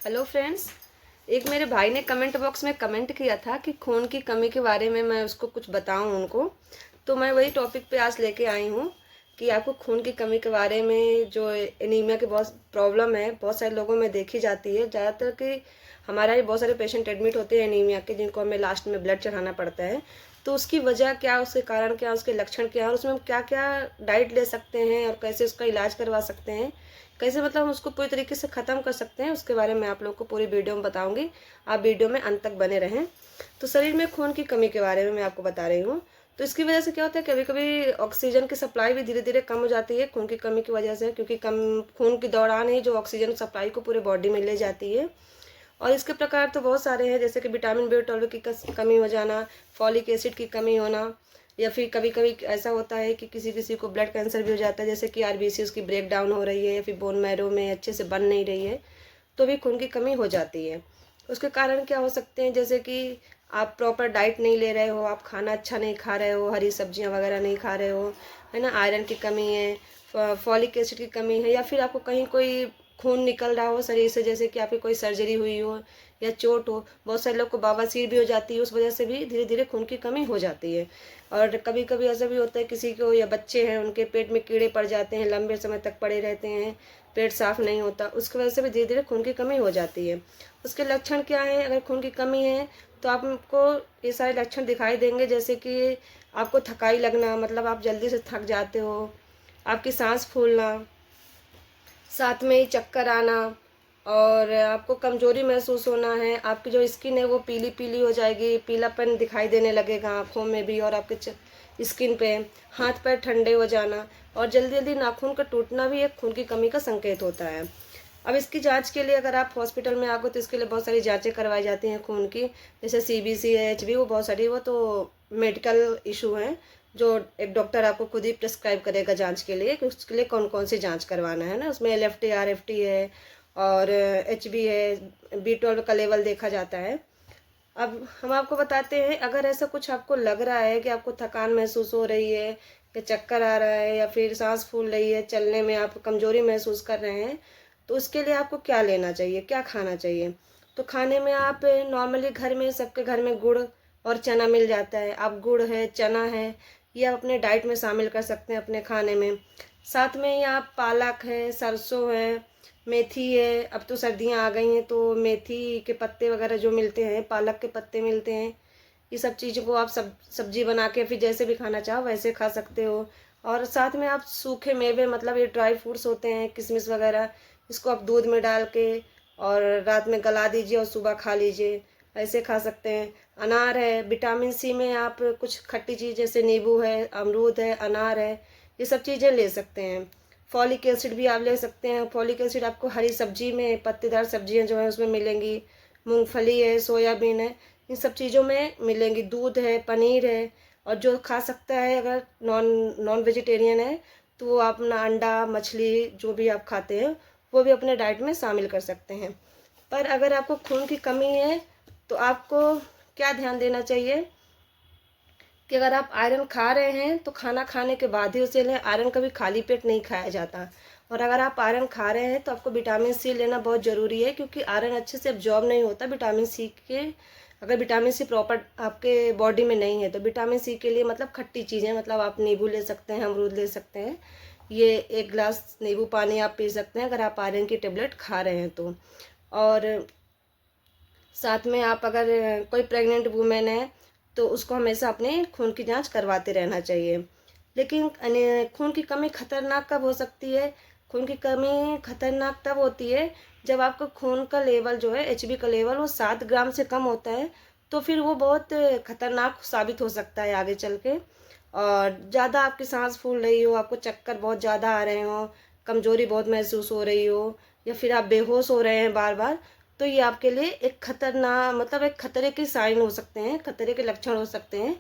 Hello friends. एक मेरे भाई ने कमेंट बॉक्स में कमेंट किया था कि खून की कमी के बारे में मैं उसको कुछ बताऊं उनको। तो मैं वही टॉपिक पे आज लेके आई हूँ कि आपको खून की कमी के बारे में जो एनीमिया की बहुत प्रॉब्लम है, बहुत सारे लोगों में देखी जाती है। ज़्यादातर कि हमारा ही बहुत सारे पेशेंट एडमिट होते हैं एनीमिया के, जिनको हमें लास्ट में ब्लड चढ़ाना पड़ता है। तो उसकी वजह क्या, उसके कारण क्या, उसके लक्षण क्या और उसमें हम क्या क्या डाइट ले सकते हैं और कैसे उसका इलाज करवा सकते हैं, कैसे मतलब हम उसको पूरी तरीके से ख़त्म कर सकते हैं, उसके बारे में आप लोग को पूरी वीडियो में बताऊंगी। आप वीडियो में अंत तक बने रहें। तो शरीर में खून की कमी के बारे में मैं आपको बता रही हूँ। तो इसकी वजह से क्या होता है, कभी कभी ऑक्सीजन की सप्लाई भी धीरे धीरे कम हो जाती है खून की कमी की वजह से, क्योंकि कम खून की दौड़ान है जो ऑक्सीजन सप्लाई को पूरे बॉडी में ले जाती है। और इसके प्रकार तो बहुत सारे हैं, जैसे कि विटामिन B12 की कमी हो जाना, फॉलिक एसिड की कमी होना, या फिर कभी कभी ऐसा होता है कि किसी किसी को ब्लड कैंसर भी हो जाता है, जैसे कि आरबीसी उसकी ब्रेक डाउन हो रही है या फिर बोन मैरो में अच्छे से बन नहीं रही है, तो भी खून की कमी हो जाती है। उसके कारण क्या हो सकते हैं, जैसे कि आप प्रॉपर डाइट नहीं ले रहे हो, आप खाना अच्छा नहीं खा रहे हो, हरी सब्जियां वगैरह नहीं खा रहे हो, है ना, आयरन की कमी है, फॉलिक एसिड की कमी है, या फिर आपको कहीं कोई खून निकल रहा हो शरीर से, जैसे कि आपकी कोई सर्जरी हुई हो या चोट हो। बहुत सारे लोग को बवासीर भी हो जाती है, उस वजह से भी धीरे धीरे खून की कमी हो जाती है। और कभी कभी ऐसा भी होता है किसी को, या बच्चे हैं उनके पेट में कीड़े पड़ जाते हैं, लंबे समय तक पड़े रहते हैं, पेट साफ नहीं होता, उसकी वजह से भी धीरे धीरे खून की कमी हो जाती है। उसके लक्षण क्या है, अगर खून की कमी है तो आपको ये सारे लक्षण दिखाई देंगे, जैसे कि आपको थकाई लगना, मतलब आप जल्दी से थक जाते हो, आपकी सांस फूलना, साथ में ही चक्कर आना, और आपको कमजोरी महसूस होना है, आपकी जो स्किन है वो पीली पीली हो जाएगी, पीलापन दिखाई देने लगेगा आँखों में भी और आपके स्किन पे, हाथ पैर ठंडे हो जाना, और जल्दी जल्दी नाखून का टूटना भी एक खून की कमी का संकेत होता है। अब इसकी जांच के लिए अगर आप हॉस्पिटल में आओगे तो इसके लिए बहुत सारी जांचें करवाई जाती हैं खून की, जैसे CBC है, HB, वो बहुत सारी, वो तो मेडिकल इशू हैं जो एक डॉक्टर आपको खुद ही प्रिस्क्राइब करेगा जांच के लिए कि उसके लिए कौन कौन सी जांच करवाना है ना। उसमें LFT RFT है और HB है, B12 का लेवल देखा जाता है। अब हम आपको बताते हैं, अगर ऐसा कुछ आपको लग रहा है कि आपको थकान महसूस हो रही है, या चक्कर आ रहा है, या फिर सांस फूल रही है, चलने में आप कमजोरी महसूस कर रहे हैं, तो उसके लिए आपको क्या लेना चाहिए, क्या खाना चाहिए। तो खाने में आप नॉर्मली घर में, सबके घर में गुड़ और चना मिल जाता है, आप गुड़ है, चना है, ये आप अपने डाइट में शामिल कर सकते हैं अपने खाने में। साथ में ही आप पालक है, सरसों है, मेथी है, अब तो सर्दियाँ आ गई हैं तो मेथी के पत्ते वगैरह जो मिलते हैं, पालक के पत्ते मिलते हैं, ये सब चीज़ों को आप सब्जी बना के फिर जैसे भी खाना चाहो वैसे खा सकते हो। और साथ में आप सूखे मेवे, मतलब ये ड्राई फ्रूट्स होते हैं, किशमिश वगैरह, इसको आप दूध में डाल के और रात में गला दीजिए और सुबह खा लीजिए, ऐसे खा सकते हैं। अनार है, विटामिन C में आप कुछ खट्टी चीज़ जैसे नींबू है, अमरूद है, अनार है, ये सब चीज़ें ले सकते हैं। फॉलिक एसिड भी आप ले सकते हैं, फॉलिक एसिड आपको हरी सब्जी में, पत्तेदार सब्जियां जो है उसमें मिलेंगी, मूंगफली है, सोयाबीन है, इन सब चीज़ों में मिलेंगी। दूध है, पनीर है, और जो खा सकता है अगर नॉन नॉन वेजिटेरियन है तो वो अपना अंडा, मछली जो भी आप खाते हैं वो भी अपने डाइट में शामिल कर सकते हैं। पर अगर आपको खून की कमी है तो आपको क्या ध्यान देना चाहिए कि अगर आप आयरन खा रहे हैं तो खाना खाने के बाद ही उसे लें, आयरन कभी खाली पेट नहीं खाया जाता। और अगर आप आयरन खा रहे हैं तो आपको विटामिन C लेना बहुत ज़रूरी है, क्योंकि आयरन अच्छे से अब्जॉर्ब नहीं होता विटामिन C के। अगर विटामिन C प्रॉपर आपके बॉडी में नहीं है तो विटामिन C के लिए मतलब खट्टी चीज़ें, मतलब आप नींबू ले सकते हैं, अमरूद ले सकते हैं, ये 1 गिलास नींबू पानी आप पी सकते हैं अगर आप आयरन की टेबलेट खा रहे हैं तो। और साथ में आप अगर कोई प्रेग्नेंट वुमेन है तो उसको हमेशा अपने खून की जांच करवाते रहना चाहिए। लेकिन खून की कमी खतरनाक कब हो सकती है, खून की कमी खतरनाक तब होती है जब आपका खून का लेवल जो है, HB का लेवल, वो 7 ग्राम से कम होता है, तो फिर वो बहुत खतरनाक साबित हो सकता है आगे चल के। और ज़्यादा आपकी सांस फूल रही हो, आपको चक्कर बहुत ज़्यादा आ रहे हो, कमजोरी बहुत महसूस हो रही हो, या फिर आप बेहोश हो रहे हैं बार बार, तो ये आपके लिए एक खतरनाक, मतलब एक खतरे के साइन हो सकते हैं, खतरे के लक्षण हो सकते हैं।